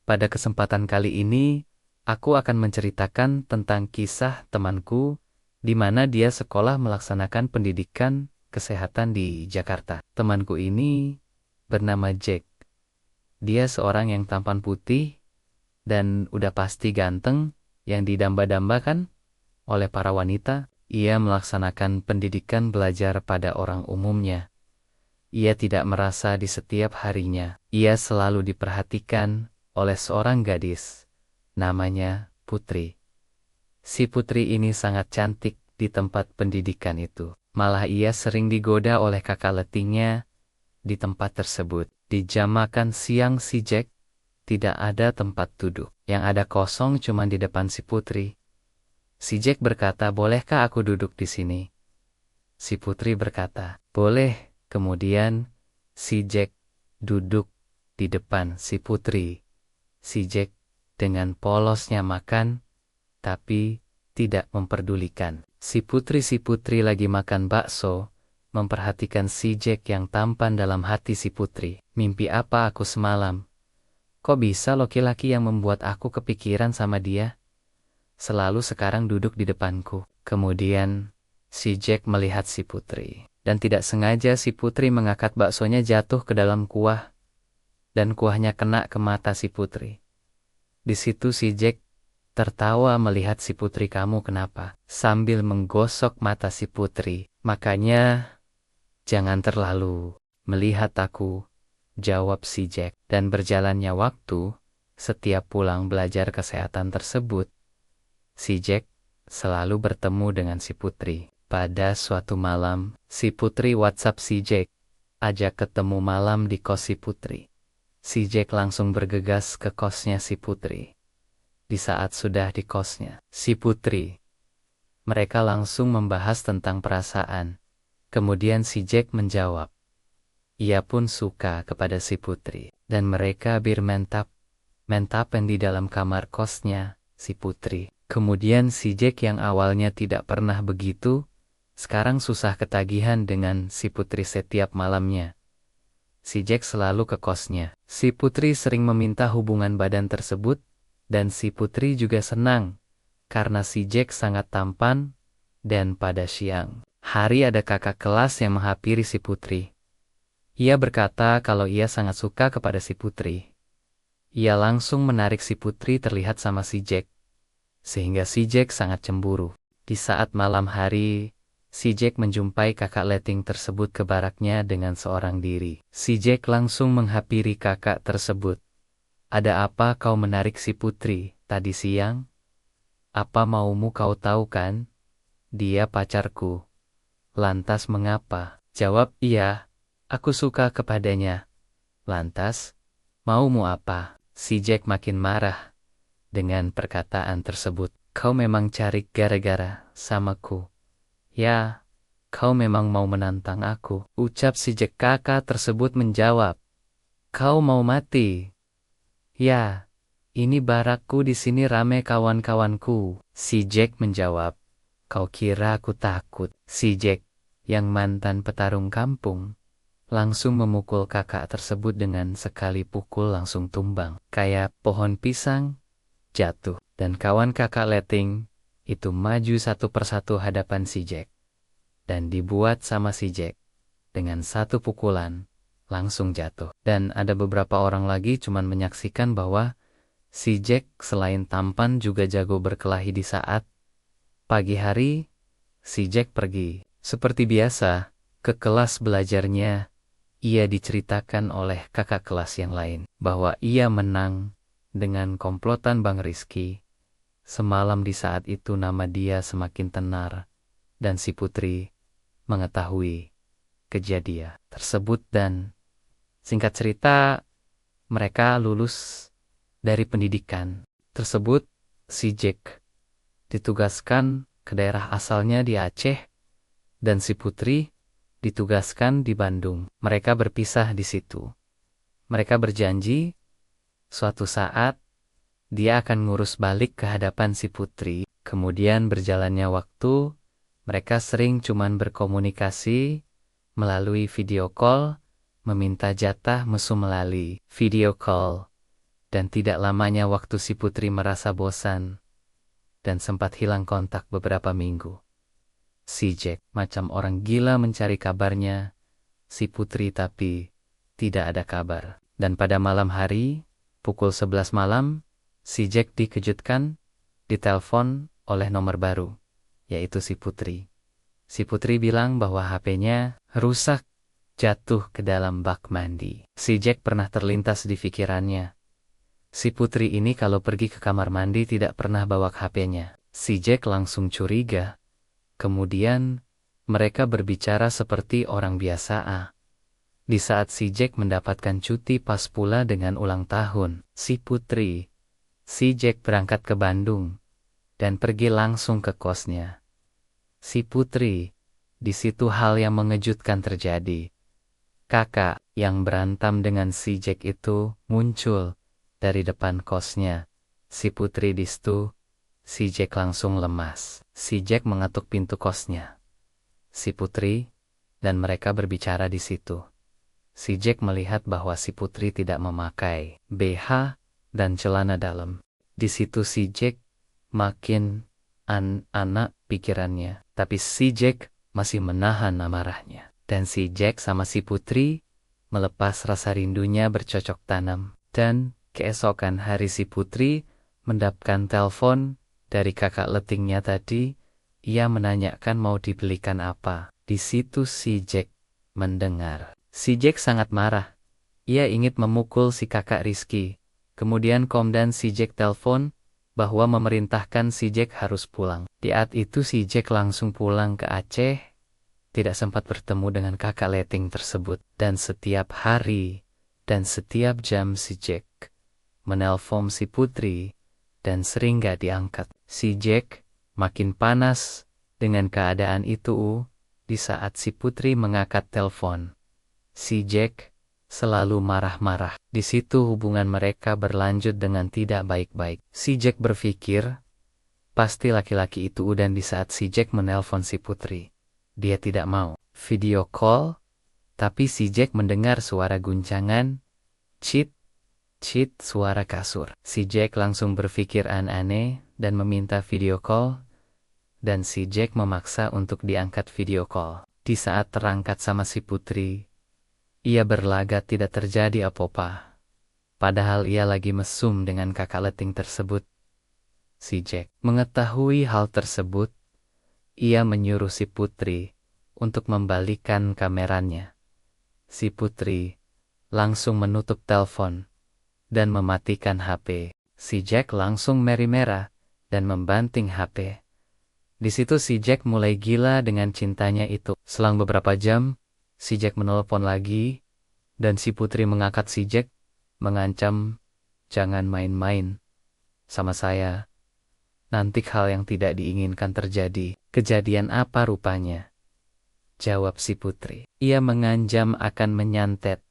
Pada kesempatan kali ini, aku akan menceritakan tentang kisah temanku di mana dia sekolah melaksanakan pendidikan kesehatan di Jakarta. Temanku ini bernama Jack. Dia seorang yang tampan putih dan udah pasti ganteng yang didamba-dambakan oleh para wanita. Ia melaksanakan pendidikan belajar pada orang umumnya. Ia tidak merasa di setiap harinya. Ia selalu diperhatikan oleh seorang gadis. Namanya Putri. Si Putri ini sangat cantik di tempat pendidikan itu. Malah ia sering digoda oleh kakak letingnya di tempat tersebut. Di jam makan siang si Jack tidak ada tempat duduk. Yang ada kosong cuma di depan si Putri. Si Jack berkata, "Bolehkah aku duduk di sini?" Si Putri berkata, "Boleh." Kemudian si Jack duduk di depan si Putri. Si Jack dengan polosnya makan, tapi tidak memperdulikan. Si Putri lagi makan bakso, memperhatikan si Jack yang tampan. Dalam hati si Putri, "Mimpi apa aku semalam? Kok bisa laki-laki yang membuat aku kepikiran sama dia selalu sekarang duduk di depanku?" Kemudian si Jack melihat si Putri, dan tidak sengaja si Putri mengangkat baksonya jatuh ke dalam kuah, dan kuahnya kena ke mata si Putri. Di situ si Jack tertawa melihat si Putri, "Kamu kenapa?" sambil menggosok mata si Putri. "Makanya jangan terlalu melihat aku," jawab si Jack. Dan berjalannya waktu, setiap pulang belajar kesehatan tersebut, si Jack selalu bertemu dengan si Putri. Pada suatu malam, si Putri WhatsApp si Jack, ajak ketemu malam di kos si Putri. Si Jack langsung bergegas ke kosnya si Putri. Di saat sudah di kosnya si Putri, mereka langsung membahas tentang perasaan. Kemudian si Jack menjawab, ia pun suka kepada si Putri. Dan mereka mentapen di dalam kamar kosnya si Putri. Kemudian si Jack yang awalnya tidak pernah begitu, sekarang susah ketagihan dengan si Putri setiap malamnya. Si Jack selalu ke kosnya. Si Putri sering meminta hubungan badan tersebut, dan si Putri juga senang karena si Jack sangat tampan. Dan pada siang hari ada kakak kelas yang menghampiri si Putri. Ia berkata kalau ia sangat suka kepada si Putri. Ia langsung menarik si Putri terlihat sama si Jack, sehingga si Jack sangat cemburu. Di saat malam hari, si Jack menjumpai kakak leting tersebut ke baraknya dengan seorang diri. Si Jack langsung menghampiri kakak tersebut. "Ada apa kau menarik si Putri tadi siang? Apa maumu kau tahu kan? Dia pacarku." "Lantas mengapa?" Jawab ia, "Aku suka kepadanya." "Lantas, maumu apa?" Si Jack makin marah dengan perkataan tersebut. "Kau memang cari gara-gara samaku. Ya, kau memang mau menantang aku," ucap si Jack. Kakak tersebut menjawab, "Kau mau mati?" "Ya, ini barakku, di sini rame kawan-kawanku." Si Jack menjawab, "Kau kira aku takut?" Si Jack yang mantan petarung kampung langsung memukul kakak tersebut. Dengan sekali pukul langsung tumbang kayak pohon pisang jatuh. Dan kawan kakak leting itu maju satu persatu hadapan si Jack, dan dibuat sama si Jack dengan satu pukulan langsung jatuh. Dan ada beberapa orang lagi cuman menyaksikan bahwa si Jack selain tampan juga jago berkelahi. Di saat pagi hari, si Jack pergi seperti biasa ke kelas belajarnya. Ia diceritakan oleh kakak kelas yang lain bahwa ia menang dengan komplotan Bang Rizky. Semalam di saat itu nama dia semakin tenar, dan si Putri mengetahui kejadian tersebut. Dan singkat cerita, mereka lulus dari pendidikan tersebut. Si Jack ditugaskan ke daerah asalnya di Aceh, dan si Putri ditugaskan di Bandung. Mereka berpisah di situ. Mereka berjanji suatu saat dia akan ngurus balik ke hadapan si Putri. Kemudian berjalannya waktu, mereka sering cuman berkomunikasi melalui video call, meminta jatah mesum melalui video call. Dan tidak lamanya waktu si putri merasa bosan dan sempat hilang kontak beberapa minggu. Si Jack macam orang gila mencari kabarnya si putri, tapi tidak ada kabar. Dan pada malam hari, pukul 11 malam, si Jack dikejutkan ditelepon oleh nomor baru, yaitu si putri. Si putri bilang bahwa HP-nya rusak, jatuh ke dalam bak mandi. Si Jack pernah terlintas di pikirannya, si putri ini kalau pergi ke kamar mandi tidak pernah bawa HP-nya. Si Jack langsung curiga. Kemudian, mereka berbicara seperti orang biasa. Di saat si Jack mendapatkan cuti pas pula dengan ulang tahun si putri, si Jack berangkat ke Bandung dan pergi langsung ke kosnya si putri. Di situ hal yang mengejutkan terjadi. Kakak yang berantem dengan si Jack itu muncul dari depan kosnya si putri. Di situ, si Jack langsung lemas. Si Jack mengetuk pintu kosnya si putri dan mereka berbicara di situ. Si Jack melihat bahwa si putri tidak memakai BH dan celana dalam. Di situ si Jack makin anak pikirannya, tapi si Jack masih menahan amarahnya. Dan si Jack sama si putri melepas rasa rindunya bercocok tanam. Dan keesokan hari si putri mendapatkan telepon dari kakak letingnya tadi. Ia menanyakan mau dibelikan apa. Di situ si Jack mendengar. Si Jack sangat marah. Ia ingin memukul si kakak Rizky. Kemudian komandan si Jack telepon bahwa memerintahkan si Jack harus pulang. Di saat itu si Jack langsung pulang ke Aceh. Tidak sempat bertemu dengan kakak leting tersebut. Dan setiap hari dan setiap jam si Jack menelpon si putri dan sering gak diangkat. Si Jack makin panas dengan keadaan itu. Di saat si putri mengangkat telepon, si Jack selalu marah-marah. Di situ hubungan mereka berlanjut dengan tidak baik-baik. Si Jack berpikir, pasti laki-laki itu. Dan di saat si Jack menelpon si putri, dia tidak mau video call, tapi si Jack mendengar suara guncangan, cheat, suara kasur. Si Jack langsung berpikir aneh dan meminta video call, dan si Jack memaksa untuk diangkat video call. Di saat terangkat sama si putri, ia berlagak tidak terjadi apa-apa. Padahal ia lagi mesum dengan kakak leting tersebut. Si Jack mengetahui hal tersebut. Ia menyuruh si putri untuk membalikan kameranya. Si putri langsung menutup telepon dan mematikan HP. Si Jack langsung merah-merah dan membanting HP. Di situ si Jack mulai gila dengan cintanya itu. Selang beberapa jam, si Jack menelpon lagi, dan si putri mengangkat. Si Jack mengancam, jangan main-main sama saya. Nanti hal yang tidak diinginkan terjadi. Kejadian apa rupanya? Jawab si putri. Ia mengancam akan menyantet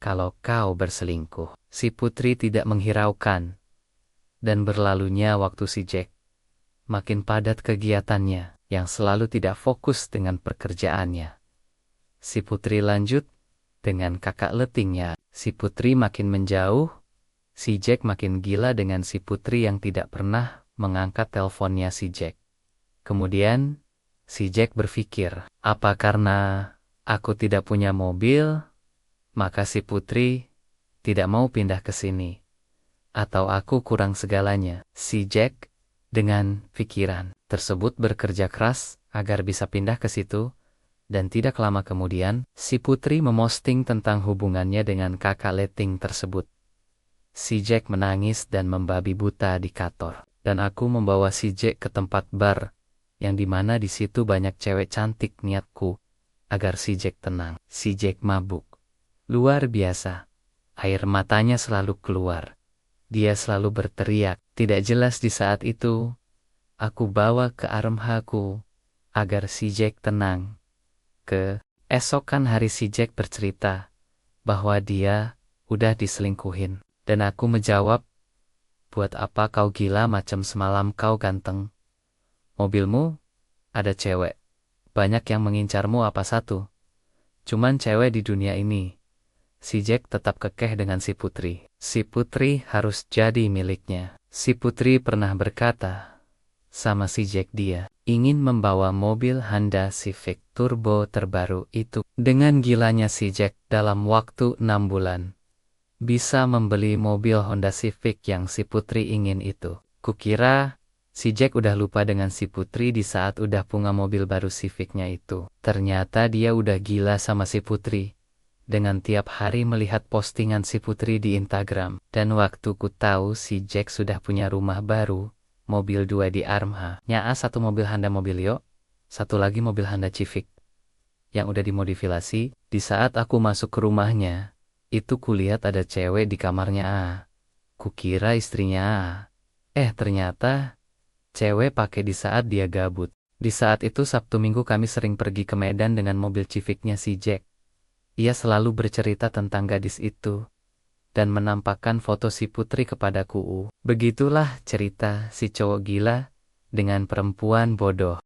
kalau kau berselingkuh. Si putri tidak menghiraukan. Dan berlalunya waktu si Jack makin padat kegiatannya yang selalu tidak fokus dengan pekerjaannya. Si putri lanjut dengan kakak letingnya. Si putri makin menjauh. Si Jack makin gila dengan si putri yang tidak pernah mengangkat teleponnya si Jack. Kemudian si Jack berpikir, apa karena aku tidak punya mobil, maka si putri tidak mau pindah ke sini. Atau aku kurang segalanya. Si Jack dengan pikiran tersebut bekerja keras agar bisa pindah ke situ. Dan tidak lama kemudian, si putri memosting tentang hubungannya dengan kakak leting tersebut. Si Jack menangis dan membabi buta di kantor. Dan aku membawa si Jack ke tempat bar, yang dimana di situ banyak cewek cantik. Niatku agar si Jack tenang. Si Jack mabuk luar biasa. Air matanya selalu keluar. Dia selalu berteriak. Tidak jelas. Di saat itu, aku bawa ke armhaku agar si Jack tenang. Keesokan hari si Jack bercerita bahwa dia udah diselingkuhin. Dan aku menjawab, buat apa kau gila macam semalam kau ganteng? Mobilmu ada cewek. Banyak yang mengincarmu apa satu? Cuman cewek di dunia ini. si Jack tetap kekeh dengan si Putri. Si Putri harus jadi miliknya. Si Putri pernah berkata sama si Jack dia ingin membawa mobil Honda Civic Turbo terbaru itu. Dengan gilanya si Jack dalam waktu 6 bulan bisa membeli mobil Honda Civic yang si Putri ingin itu. Kukira si Jack udah lupa dengan si Putri di saat udah punya mobil baru Civicnya itu. Ternyata dia udah gila sama si Putri dengan tiap hari melihat postingan si Putri di Instagram. Dan waktu ku tahu si Jack sudah punya rumah baru, mobil 2 di Armha. Nyaa satu mobil Honda Mobilio, satu lagi mobil Honda Civic yang udah dimodifikasi. Di saat aku masuk ke rumahnya, itu kulihat ada cewek di kamarnya. Kukira istrinya. Ternyata cewek pakai di saat dia gabut. Di saat itu Sabtu Minggu kami sering pergi ke Medan dengan mobil Civicnya si Jack. Ia selalu bercerita tentang gadis itu dan menampakkan foto si Putri kepadaku. Begitulah cerita si cowok gila dengan perempuan bodoh.